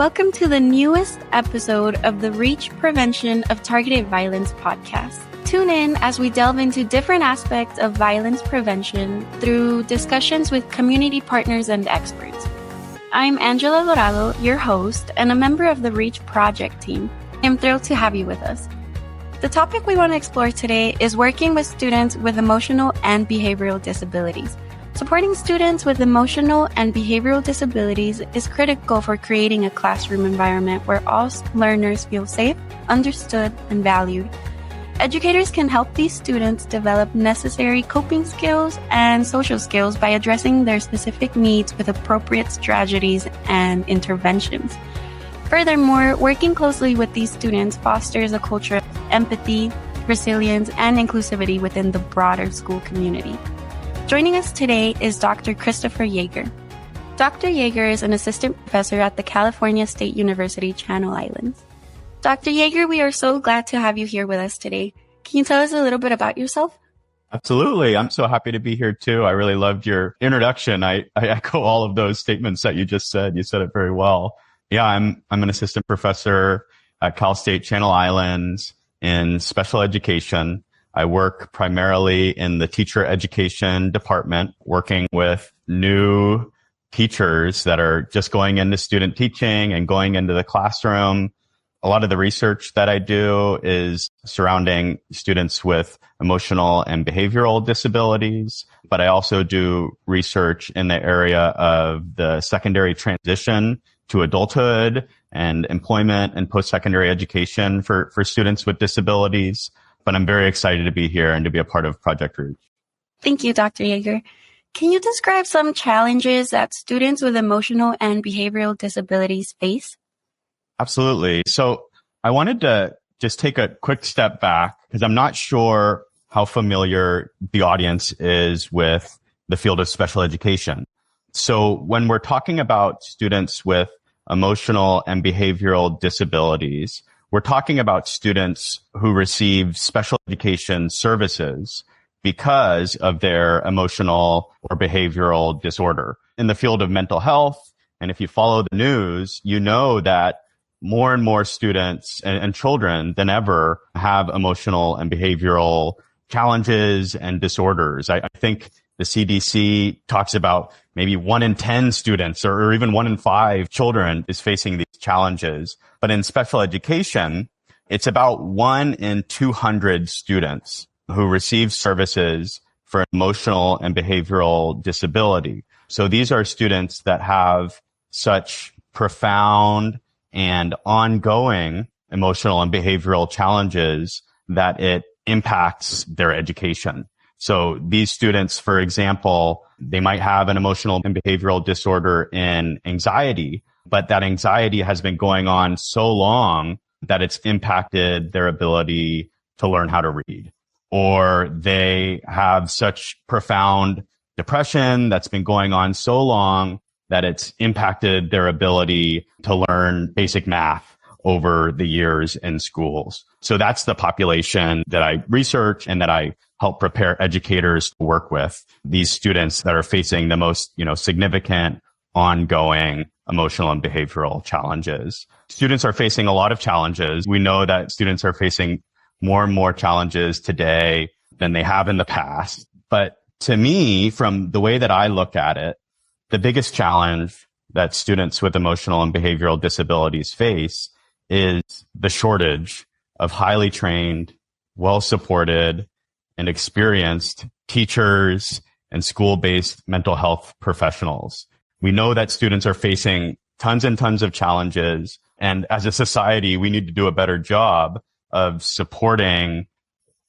Welcome to the newest episode of the Reach Prevention of Targeted Violence podcast. Tune in as we delve into different aspects of violence prevention through discussions with community partners and experts. I'm Angela Dorado, your host, and a member of the Reach project team. I'm thrilled to have you with us. The topic we want to explore today is working with students with emotional and behavioral disabilities. Supporting students with emotional and behavioral disabilities is critical for creating a classroom environment where all learners feel safe, understood, and valued. Educators can help these students develop necessary coping skills and social skills by addressing their specific needs with appropriate strategies and interventions. Furthermore, working closely with these students fosters a culture of empathy, resilience, and inclusivity within the broader school community. Joining us today is Dr. Kristopher Yeager. Dr. Yeager is an assistant professor at the California State University Channel Islands. Dr. Yeager, we are so glad to have you here with us today. Can you tell us a little bit about yourself? Absolutely. I'm so happy to be here too. I really loved your introduction. I echo all of those statements that you just said. You said it very well. Yeah, I'm an assistant professor at Cal State Channel Islands in special education. I work primarily in the teacher education department, working with new teachers that are just going into student teaching and going into the classroom. A lot of the research that I do is surrounding students with emotional and behavioral disabilities, but I also do research in the area of the secondary transition to adulthood and employment and post-secondary education for students with disabilities. But I'm very excited to be here and to be a part of Project Reach. Thank you, Dr. Yeager. Can you describe some challenges that students with emotional and behavioral disabilities face? Absolutely. So I wanted to just take a quick step back because I'm not sure how familiar the audience is with the field of special education. So when we're talking about students with emotional and behavioral disabilities, we're talking about students who receive special education services because of their emotional or behavioral disorder. In the field of mental health, and if you follow the news, you know that more and more students and children than ever have emotional and behavioral challenges and disorders. I think the CDC talks about maybe 1 in 10 students or even 1 in 5 children is facing these challenges. But in special education, it's about 1 in 200 students who receive services for emotional and behavioral disability. So these are students that have such profound and ongoing emotional and behavioral challenges that it impacts their education. So these students, for example, they might have an emotional and behavioral disorder in anxiety, but that anxiety has been going on so long that it's impacted their ability to learn how to read. Or they have such profound depression that's been going on so long that it's impacted their ability to learn basic math over the years in schools. So that's the population that I research and that I help prepare educators to work with, these students that are facing the most, significant ongoing emotional and behavioral challenges. Students are facing a lot of challenges. We know that students are facing more and more challenges today than they have in the past. But to me, from the way that I look at it, the biggest challenge that students with emotional and behavioral disabilities face is the shortage of highly trained, well-supported, and experienced teachers and school-based mental health professionals. We know that students are facing tons and tons of challenges. And as a society, we need to do a better job of supporting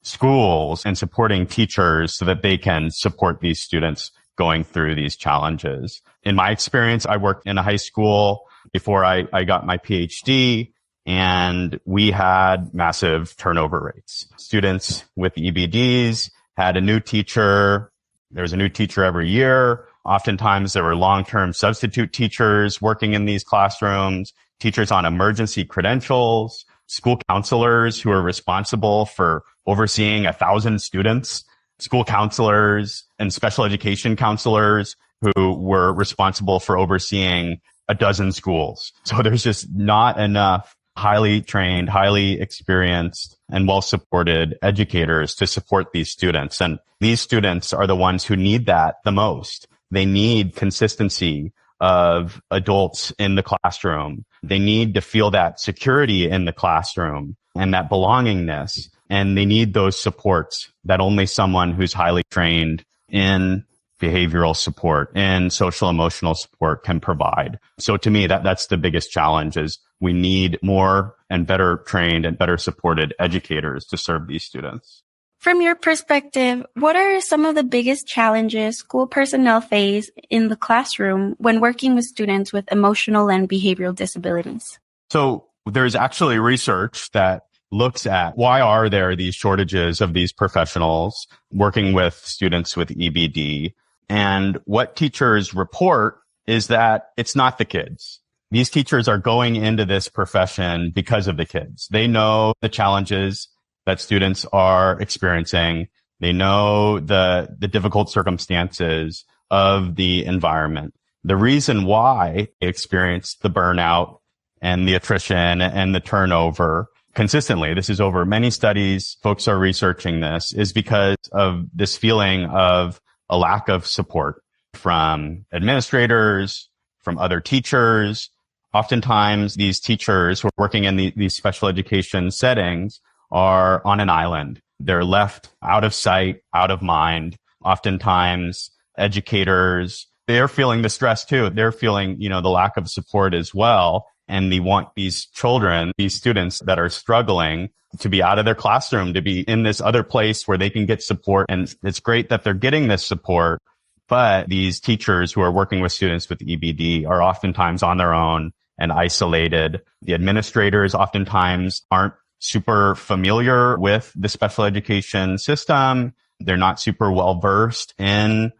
schools and supporting teachers so that they can support these students going through these challenges. In my experience, I worked in a high school before I got my PhD, and we had massive turnover rates. Students with EBDs had a new teacher. There was a new teacher every year. Oftentimes there were long-term substitute teachers working in these classrooms, teachers on emergency credentials, school counselors who are responsible for overseeing 1,000 students, school counselors and special education counselors who were responsible for overseeing a dozen schools. So there's just not enough highly trained, highly experienced, and well-supported educators to support these students. And these students are the ones who need that the most. They need consistency of adults in the classroom. They need to feel that security in the classroom and that belongingness. And they need those supports that only someone who's highly trained in behavioral support and social emotional support can provide. So to me, that's the biggest challenge is we need more and better trained and better supported educators to serve these students. From your perspective, what are some of the biggest challenges school personnel face in the classroom when working with students with emotional and behavioral disabilities? So there's actually research that looks at why are there these shortages of these professionals working with students with EBD. And what teachers report is that it's not the kids. These teachers are going into this profession because of the kids. They know the challenges that students are experiencing. They know the difficult circumstances of the environment. The reason why they experience the burnout and the attrition and the turnover consistently, this is over many studies, folks are researching this, is because of this feeling of a lack of support from administrators, from other teachers. Oftentimes, these teachers who are working in these special education settings are on an island. They're left out of sight, out of mind. Oftentimes, educators, they're feeling the stress too. They're feeling, the lack of support as well. And they want these children, these students that are struggling to be out of their classroom, to be in this other place where they can get support. And it's great that they're getting this support. But these teachers who are working with students with EBD are oftentimes on their own and isolated. The administrators oftentimes aren't super familiar with the special education system. They're not super well versed in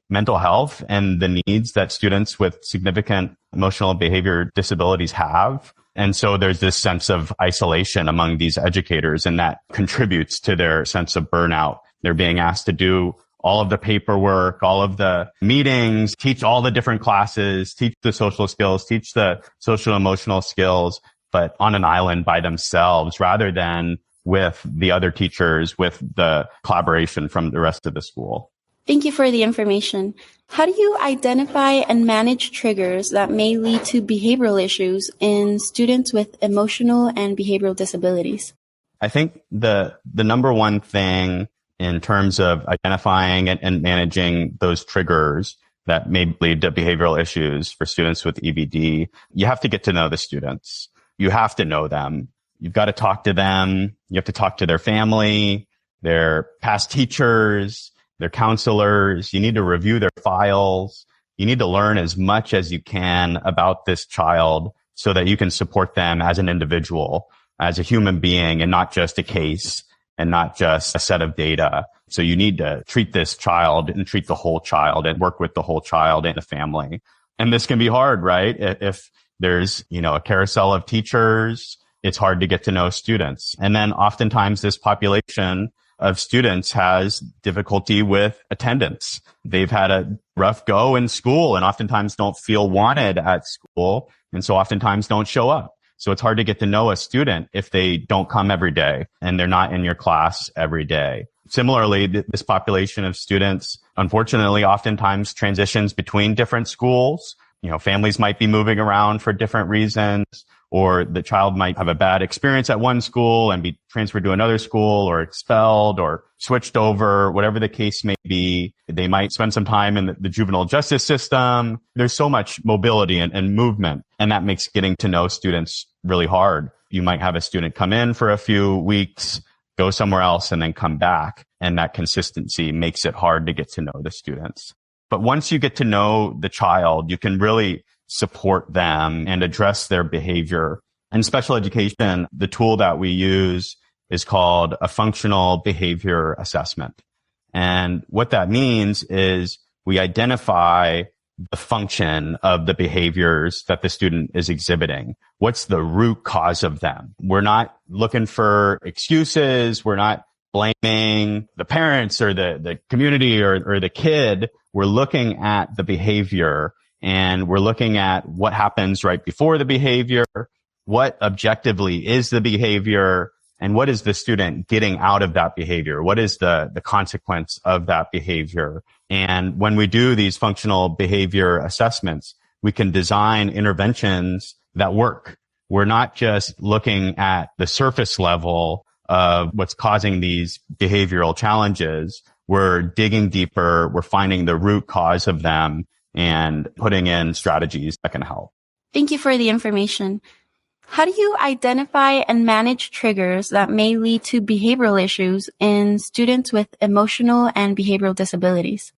mental health and the needs that students with significant emotional and behavior disabilities have. And so there's this sense of isolation among these educators, and that contributes to their sense of burnout. They're being asked to do all of the paperwork, all of the meetings, teach all the different classes, teach the social skills, teach the social emotional skills, but on an island by themselves rather than with the other teachers, with the collaboration from the rest of the school. Thank you for the information. How do you identify and manage triggers that may lead to behavioral issues in students with emotional and behavioral disabilities? I think the number one thing in terms of identifying and managing those triggers that may lead to behavioral issues for students with EBD, you have to get to know the students. You have to know them. You've got to talk to them. You have to talk to their family, their past teachers, their counselors. You need to review their files. You need to learn as much as you can about this child so that you can support them as an individual, as a human being, and not just a case and not just a set of data. So you need to treat this child and treat the whole child and work with the whole child and the family. And this can be hard, right? If there's, a carousel of teachers, it's hard to get to know students. And then oftentimes this population of students has difficulty with attendance. They've had a rough go in school and oftentimes don't feel wanted at school. And so oftentimes don't show up. So it's hard to get to know a student if they don't come every day and they're not in your class every day. Similarly, this population of students, unfortunately, oftentimes transitions between different schools. Families might be moving around for different reasons, or the child might have a bad experience at one school and be transferred to another school or expelled or switched over, whatever the case may be. They might spend some time in the juvenile justice system. There's so much mobility and movement, and that makes getting to know students really hard. You might have a student come in for a few weeks, go somewhere else, and then come back. And that consistency makes it hard to get to know the students. But once you get to know the child, you can really support them and address their behavior. In special education, the tool that we use is called a functional behavior assessment. And what that means is we identify the function of the behaviors that the student is exhibiting. What's the root cause of them? We're not looking for excuses. We're not blaming the parents or the community or the kid. We're looking at the behavior And we're looking at what happens right before the behavior, what objectively is the behavior, and what is the student getting out of that behavior? What is the consequence of that behavior? And when we do these functional behavior assessments, we can design interventions that work. We're not just looking at the surface level of what's causing these behavioral challenges. We're digging deeper. We're finding the root cause of them and putting in strategies that can help. Thank you for the information. How do you identify and manage triggers that may lead to behavioral issues in students with emotional and behavioral disabilities?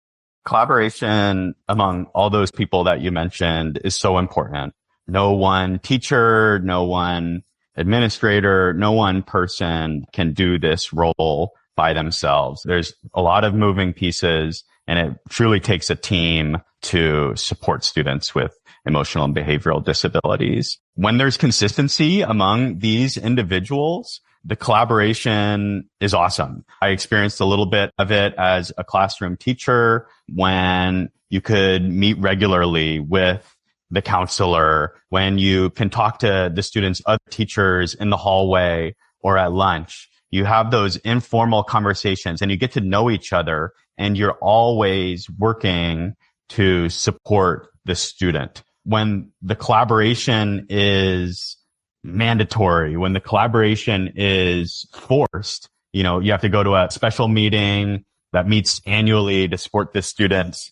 Collaboration among all those people that you mentioned is so important. No one teacher, no one administrator, no one person can do this role by themselves. There's a lot of moving pieces, and it truly takes a team to support students with emotional and behavioral disabilities. When there's consistency among these individuals, the collaboration is awesome. I experienced a little bit of it as a classroom teacher when you could meet regularly with the counselor, when you can talk to the students' other teachers in the hallway or at lunch. You have those informal conversations and you get to know each other, and you're always working to support the student. When the collaboration is mandatory, when the collaboration is forced, you have to go to a special meeting that meets annually to support the student's,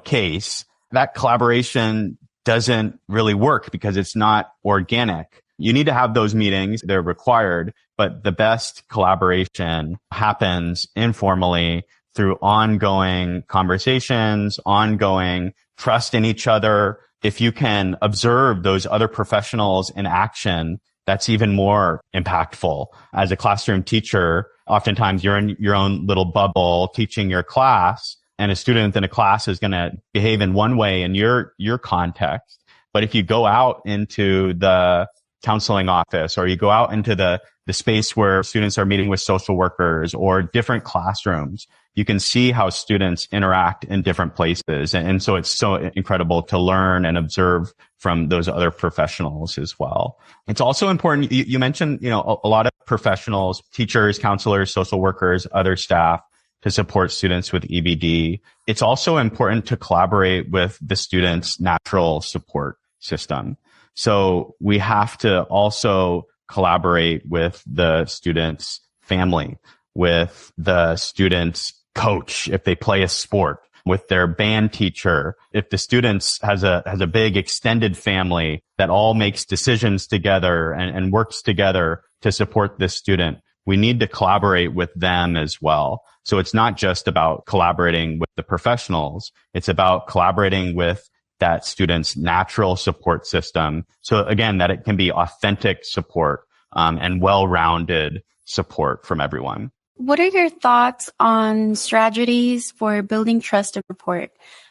case, that collaboration doesn't really work because it's not organic. You need to have those meetings. They're required, but the best collaboration happens informally through ongoing conversations, ongoing trust in each other. If you can observe those other professionals in action, that's even more impactful. As a classroom teacher, oftentimes you're in your own little bubble teaching your class, and a student in a class is going to behave in one way in your context. But if you go out into the counseling office, or you go out into the space where students are meeting with social workers or different classrooms, you can see how students interact in different places. And so it's so incredible to learn and observe from those other professionals as well. It's also important. You mentioned, a lot of professionals, teachers, counselors, social workers, other staff to support students with EBD. It's also important to collaborate with the student's natural support system. So we have to also collaborate with the student's family, with the student's coach if they play a sport, with their band teacher. If the student has a big extended family that all makes decisions together and works together to support this student, we need to collaborate with them as well. So it's not just about collaborating with the professionals. It's about collaborating with that student's natural support system. So again, that it can be authentic support and well-rounded support from everyone. What are your thoughts on strategies for building trust and rapport?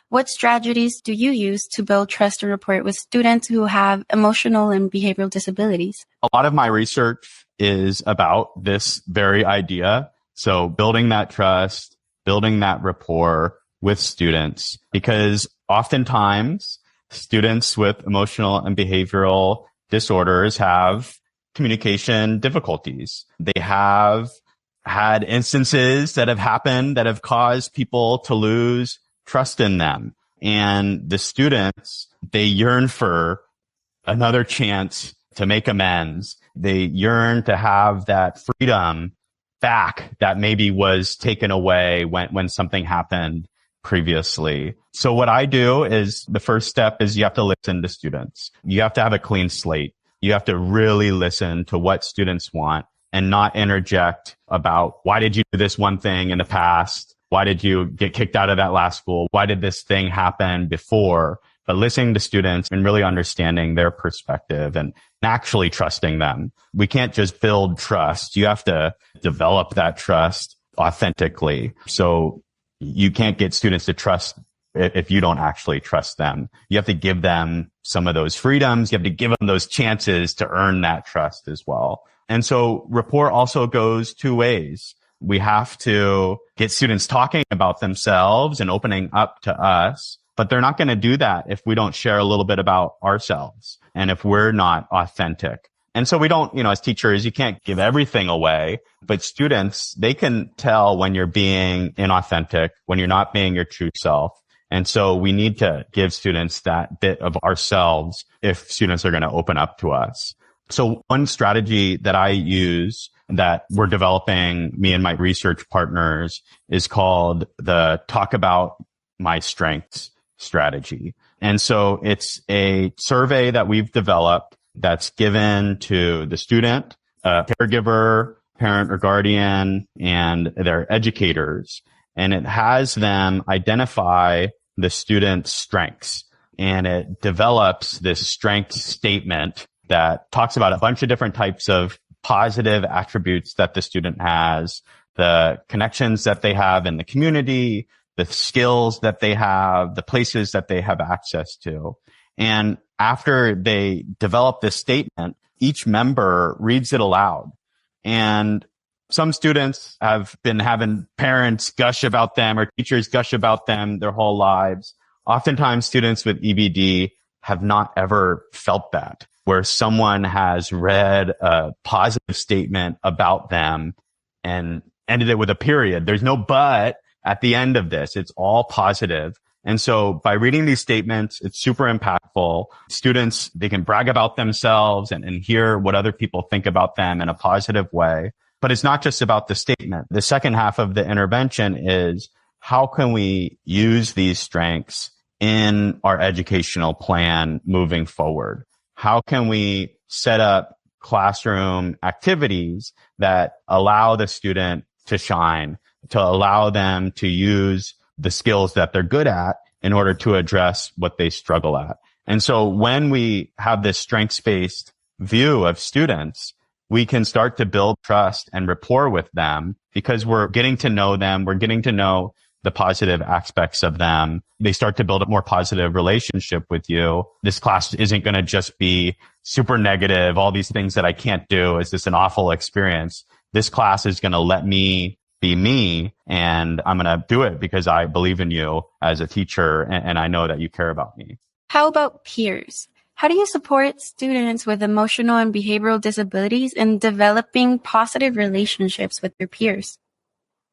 What strategies do you use to build trust and rapport with students who have emotional and behavioral disabilities? A lot of my research is about this very idea. So building that trust, building that rapport with students, because oftentimes students with emotional and behavioral disorders have communication difficulties. They have had instances that have happened that have caused people to lose trust in them. And the students, they yearn for another chance to make amends. They yearn to have that freedom back that maybe was taken away when something happened previously. So what I do is, the first step is you have to listen to students. You have to have a clean slate. You have to really listen to what students want and not interject about, why did you do this one thing in the past? Why did you get kicked out of that last school? Why did this thing happen before? But listening to students and really understanding their perspective and actually trusting them. We can't just build trust. You have to develop that trust authentically. So you can't get students to trust if you don't actually trust them. You have to give them some of those freedoms. You have to give them those chances to earn that trust as well. And so rapport also goes two ways. We have to get students talking about themselves and opening up to us. but they're not going to do that if we don't share a little bit about ourselves and if we're not authentic. And so we don't, as teachers, you can't give everything away, but students, they can tell when you're being inauthentic, when you're not being your true self. And so we need to give students that bit of ourselves if students are going to open up to us. So one strategy that I use that we're developing, me and my research partners, is called the Talk About My Strengths strategy. And so it's a survey that we've developed that's given to the student, a caregiver, parent or guardian, and their educators. And it has them identify the student's strengths. And it develops this strength statement that talks about a bunch of different types of positive attributes that the student has, the connections that they have in the community, the skills that they have, the places that they have access to. And after they develop this statement, each member reads it aloud. And some students have been having parents gush about them or teachers gush about them their whole lives. Oftentimes students with EBD have not ever felt that, where someone has read a positive statement about them and ended it with a period. There's no but at the end of this. It's all positive. And so by reading these statements, it's super impactful. Students, they can brag about themselves and hear what other people think about them in a positive way. But it's not just about the statement. The second half of the intervention is how can we use these strengths in our educational plan moving forward? How can we set up classroom activities that allow the student to shine, to allow them to use the skills that they're good at in order to address what they struggle at? And so when we have this strengths-based view of students, we can start to build trust and rapport with them because we're getting to know them. We're getting to know the positive aspects of them. They start to build a more positive relationship with you. This class isn't going to just be super negative. All these things that I can't do. Is this an awful experience? This class is going to let me be me, and I'm going to do it because I believe in you as a teacher, and I know that you care about me. How about peers? How do you support students with emotional and behavioral disabilities in developing positive relationships with their peers?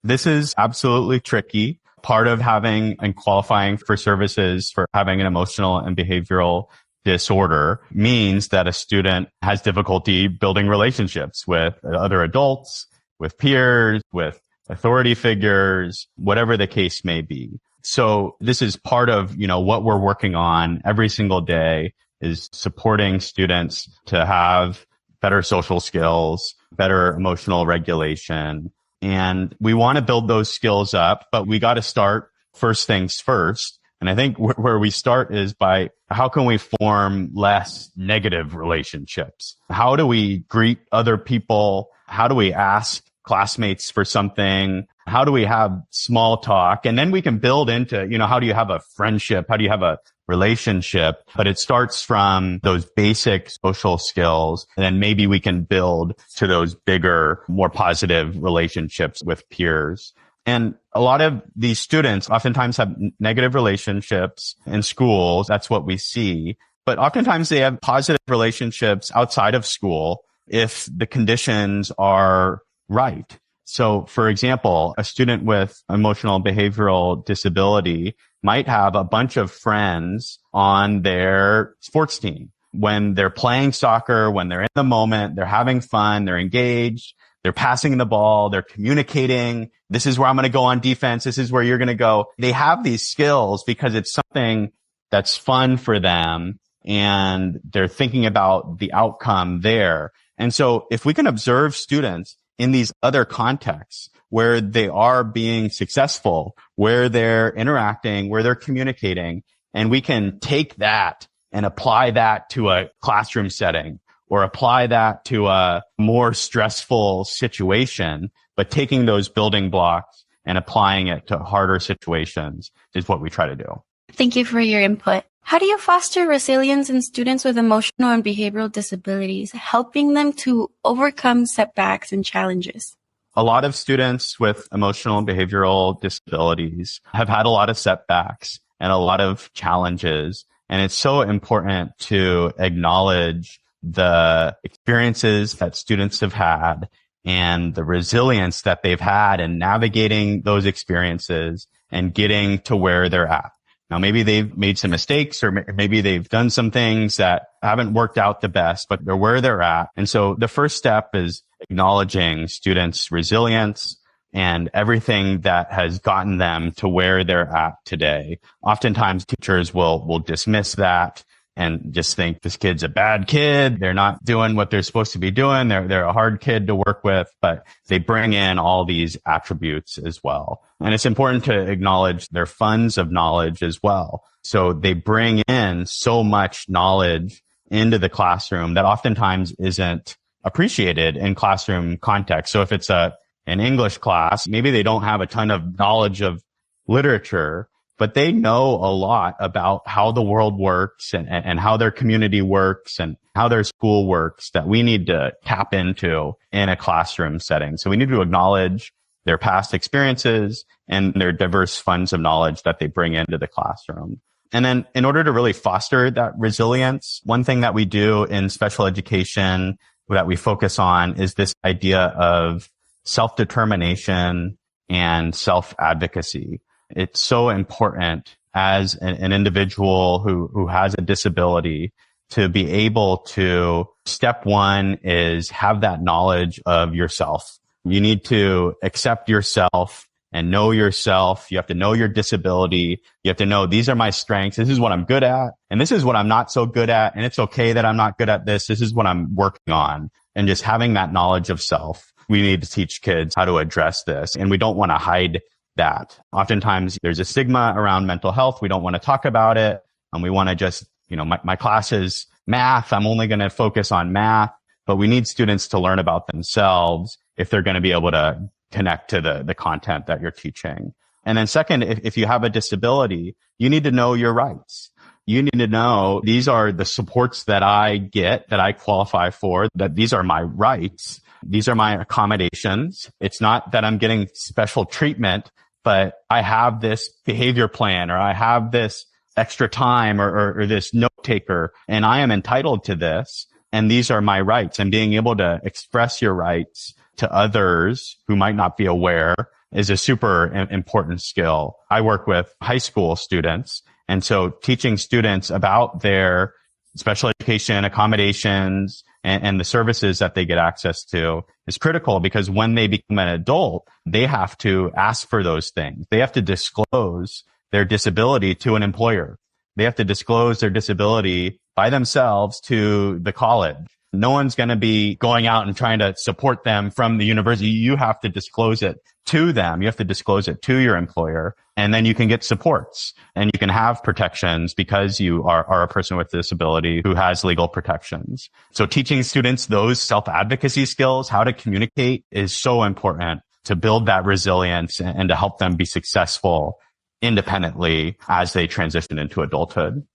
This is absolutely tricky. Part of having and qualifying for services for having an emotional and behavioral disorder means that a student has difficulty building relationships with other adults, with peers, with authority figures, whatever the case may be. So this is part of, what we're working on every single day is supporting students to have better social skills, better emotional regulation. And we want to build those skills up, but we got to start first things first. And I think where we start is by how can we form less negative relationships? How do we greet other people? How do we ask classmates for something? How do we have small talk? And then we can build into, how do you have a friendship? How do you have a relationship? But it starts from those basic social skills. And then maybe we can build to those bigger, more positive relationships with peers. And a lot of these students oftentimes have negative relationships in schools. That's what we see. But oftentimes they have positive relationships outside of school if the conditions are right. So, for example, a student with emotional and behavioral disability might have a bunch of friends on their sports team. When they're playing soccer, when they're in the moment, they're having fun, they're engaged, they're passing the ball, they're communicating. This is where I'm going to go on defense. This is where you're going to go. They have these skills because it's something that's fun for them and they're thinking about the outcome there. And so if we can observe students in these other contexts where they are being successful, where they're interacting, where they're communicating, and we can take that and apply that to a classroom setting or apply that to a more stressful situation, but taking those building blocks and applying it to harder situations is what we try to do. Thank you for your input. How do you foster resilience in students with emotional and behavioral disabilities, helping them to overcome setbacks and challenges? A lot of students with emotional and behavioral disabilities have had a lot of setbacks. and a lot of challenges. And it's so important to acknowledge the experiences that students have had and the resilience that they've had in navigating those experiences and getting to where they're at. Now, maybe they've made some mistakes, or maybe they've done some things that haven't worked out the best, but they're where they're at. And so the first step is acknowledging students' resilience and everything that has gotten them to where they're at today. Oftentimes teachers will dismiss that and just think this kid's a bad kid. They're not doing what they're supposed to be doing. They're a hard kid to work with, but they bring in all these attributes as well. And it's important to acknowledge their funds of knowledge as well. So they bring in so much knowledge into the classroom that oftentimes isn't appreciated in classroom context. So if it's an English class, maybe they don't have a ton of knowledge of literature, but they know a lot about how the world works and how their community works and how their school works that we need to tap into in a classroom setting. So we need to acknowledge their past experiences and their diverse funds of knowledge that they bring into the classroom. And then in order to really foster that resilience, one thing that we do in special education that we focus on is this idea of self-determination and self-advocacy. It's so important as an individual who has a disability to be able to, step one is have that knowledge of yourself. You need to accept yourself and know yourself. You have to know your disability. You have to know these are my strengths. This is what I'm good at. And this is what I'm not so good at. And it's okay that I'm not good at this. This is what I'm working on. And just having that knowledge of self. We need to teach kids how to address this. And we don't want to hide that. Oftentimes there's a stigma around mental health. We don't want to talk about it. And we want to just, my class is math. I'm only going to focus on math, but we need students to learn about themselves if they're going to be able to connect to the content that you're teaching. And then second, if you have a disability, you need to know your rights. You need to know these are the supports that I get, that I qualify for, that these are my rights. These are my accommodations. It's not that I'm getting special treatment, but I have this behavior plan, or I have this extra time, or this note taker, and I am entitled to this. And these are my rights. And being able to express your rights to others who might not be aware is a super important skill. I work with high school students. And so teaching students about their special education accommodations and the services that they get access to is critical, because when they become an adult, they have to ask for those things. They have to disclose their disability to an employer. They have to disclose their disability by themselves to the college. No one's going to be going out and trying to support them from the university. You have to disclose it to them. You have to disclose it to your employer, and then you can get supports and you can have protections because you are a person with a disability who has legal protections. So teaching students those self-advocacy skills, how to communicate, is so important to build that resilience and to help them be successful independently as they transition into adulthood.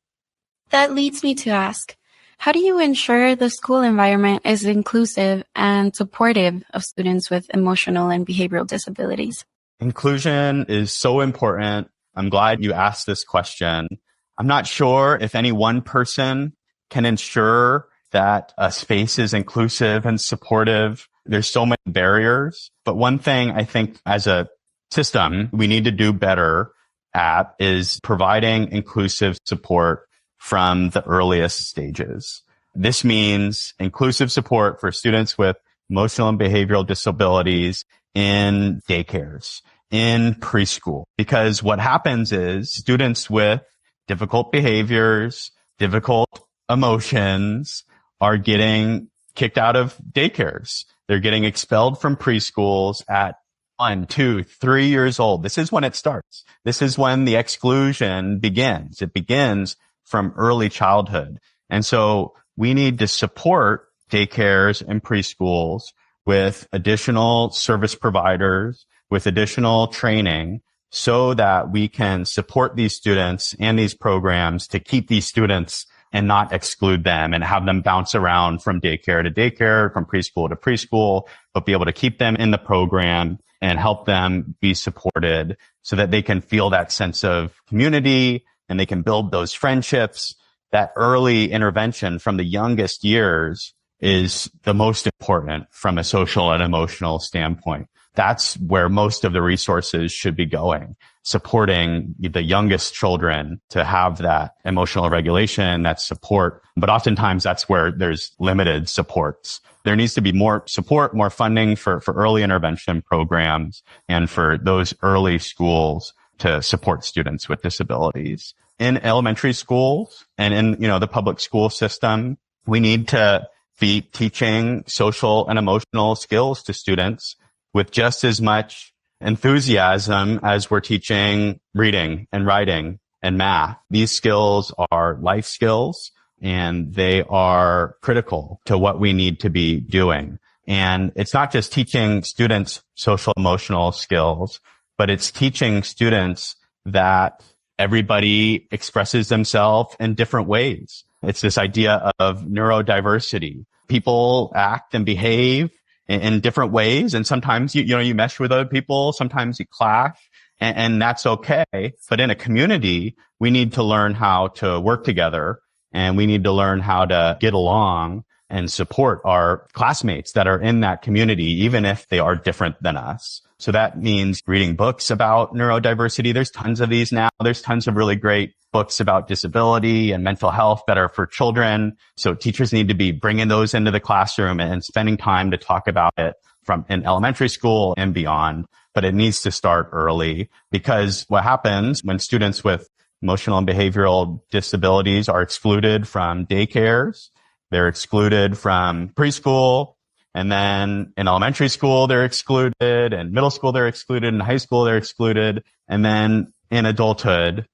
That leads me to ask, how do you ensure the school environment is inclusive and supportive of students with emotional and behavioral disabilities? Inclusion is so important. I'm glad you asked this question. I'm not sure if any one person can ensure that a space is inclusive and supportive. There's so many barriers. But one thing I think as a system we need to do better at is providing inclusive support from the earliest stages. This means inclusive support for students with emotional and behavioral disabilities in daycares, in preschool. Because what happens is students with difficult behaviors, difficult emotions are getting kicked out of daycares. They're getting expelled from preschools at 1, 2, 3 years old. This is when it starts. This is when the exclusion begins. It begins from early childhood. And so we need to support daycares and preschools with additional service providers, with additional training, so that we can support these students and these programs to keep these students and not exclude them and have them bounce around from daycare to daycare, from preschool to preschool, but be able to keep them in the program and help them be supported so that they can feel that sense of community and they can build those friendships. That early intervention from the youngest years is the most important from a social and emotional standpoint. That's where most of the resources should be going, supporting the youngest children to have that emotional regulation, that support. But oftentimes that's where there's limited supports. There needs to be more support, more funding for early intervention programs and for those early schools to support students with disabilities. In elementary schools and in, the public school system, we need to be teaching social and emotional skills to students with just as much enthusiasm as we're teaching reading and writing and math. These skills are life skills and they are critical to what we need to be doing. And it's not just teaching students social emotional skills, but it's teaching students that everybody expresses themselves in different ways. It's this idea of neurodiversity. People act and behave in different ways. And sometimes you mesh with other people. Sometimes you clash and that's okay. But in a community, we need to learn how to work together and we need to learn how to get along and support our classmates that are in that community, even if they are different than us. So that means reading books about neurodiversity. There's tons of these now. There's tons of really great books about disability and mental health that are for children. So teachers need to be bringing those into the classroom and spending time to talk about it from in elementary school and beyond. But it needs to start early, because what happens when students with emotional and behavioral disabilities are excluded from daycares, they're excluded from preschool, and then in elementary school, they're excluded, and middle school, they're excluded, in high school, they're excluded, and then in adulthood,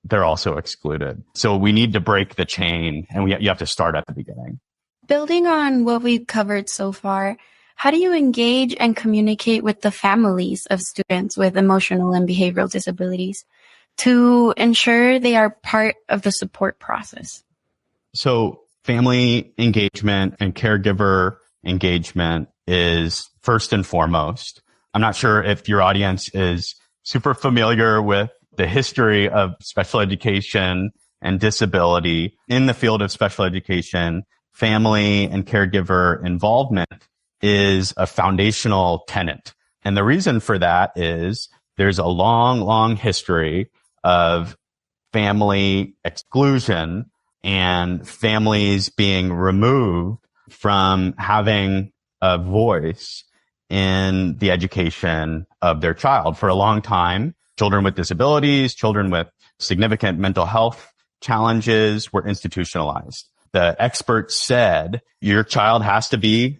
they're also excluded. So we need to break the chain, and you have to start at the beginning. Building on what we've covered so far, how do you engage and communicate with the families of students with emotional and behavioral disabilities to ensure they are part of the support process? So family engagement and caregiver engagement is first and foremost. I'm not sure if your audience is super familiar with the history of special education and disability. In the field of special education, family and caregiver involvement is a foundational tenet. And the reason for that is there's a long, long history of family exclusion and families being removed from having a voice in the education of their child. For a long time, children with disabilities, children with significant mental health challenges were institutionalized. The experts said, your child has to be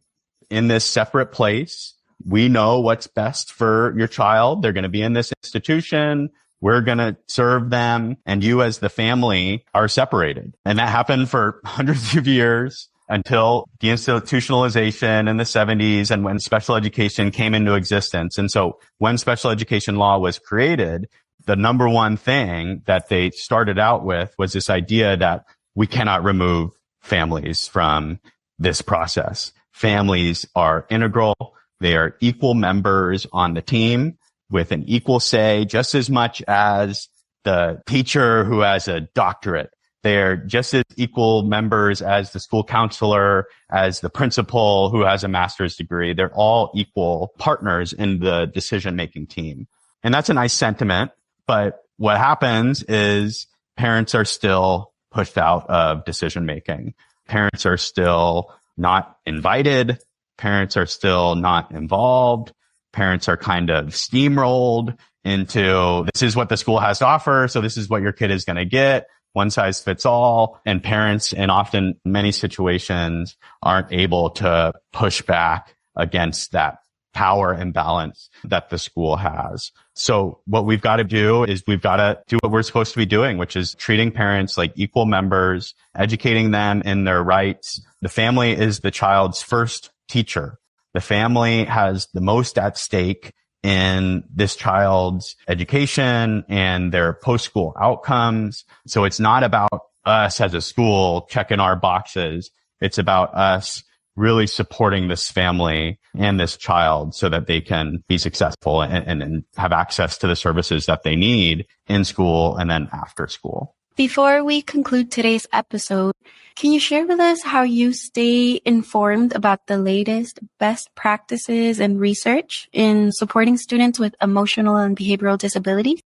in this separate place. We know what's best for your child. They're going to be in this institution. We're going to serve them. And you as the family are separated. And that happened for hundreds of years until deinstitutionalization in the 70s and when special education came into existence. And so when special education law was created, the number one thing that they started out with was this idea that we cannot remove families from this process. Families are integral. They are equal members on the team with an equal say, just as much as the teacher who has a doctorate. They're just as equal members as the school counselor, as the principal who has a master's degree. They're all equal partners in the decision-making team. And that's a nice sentiment. But what happens is parents are still pushed out of decision-making. Parents are still not invited. Parents are still not involved. Parents are kind of steamrolled into, this is what the school has to offer, so this is what your kid is going to get. One size fits all. And parents, in often many situations, aren't able to push back against that power imbalance that the school has. So what we've got to do is we've got to do what we're supposed to be doing, which is treating parents like equal members, educating them in their rights. The family is the child's first teacher. The family has the most at stake in this child's education and their post-school outcomes. So it's not about us as a school checking our boxes. It's about us really supporting this family and this child so that they can be successful and have access to the services that they need in school and then after school. Before we conclude today's episode, can you share with us how you stay informed about the latest best practices and research in supporting students with emotional and behavioral disabilities?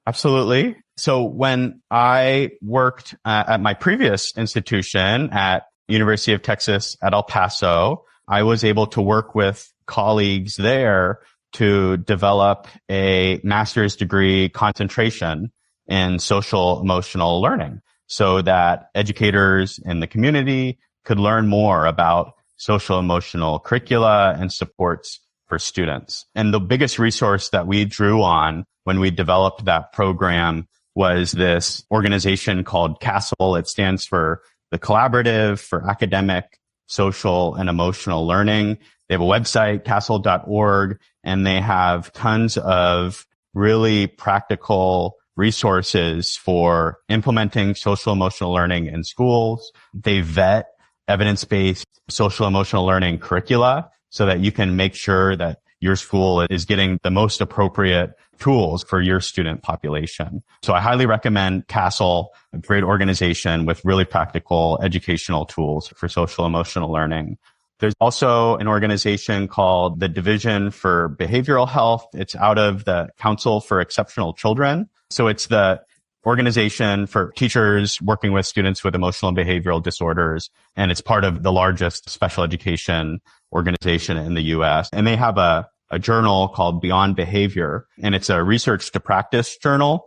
Absolutely. So when I worked at my previous institution at University of Texas at El Paso, I was able to work with colleagues there to develop a master's degree concentration in social emotional learning so that educators in the community could learn more about social emotional curricula and supports for students. And the biggest resource that we drew on when we developed that program was this organization called CASEL. It stands for the Collaborative for Academic, Social, and Emotional Learning. They have a website, casel.org, and they have tons of really practical resources for implementing social emotional learning in schools. They vet evidence-based social emotional learning curricula so that you can make sure that your school is getting the most appropriate tools for your student population. So I highly recommend CASEL, a great organization with really practical educational tools for social emotional learning. There's also an organization called the Division for Behavioral Health. It's out of the Council for Exceptional Children. So it's the organization for teachers working with students with emotional and behavioral disorders. And it's part of the largest special education organization in the US. And they have a journal called Beyond Behavior, and it's a research to practice journal.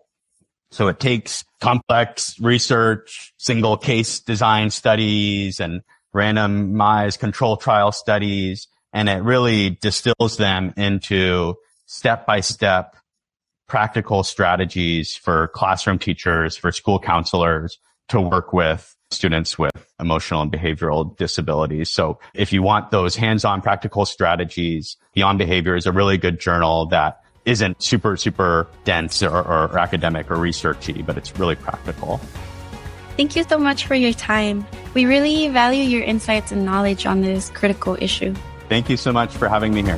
So it takes complex research, single case design studies and randomized control trial studies, and it really distills them into step-by-step practical strategies for classroom teachers, for school counselors to work with students with emotional and behavioral disabilities. So if you want those hands-on practical strategies, Beyond Behavior is a really good journal that isn't super dense or academic or researchy, but it's really practical. Thank you so much for your time. We really value your insights and knowledge on this critical issue. Thank you so much for having me here.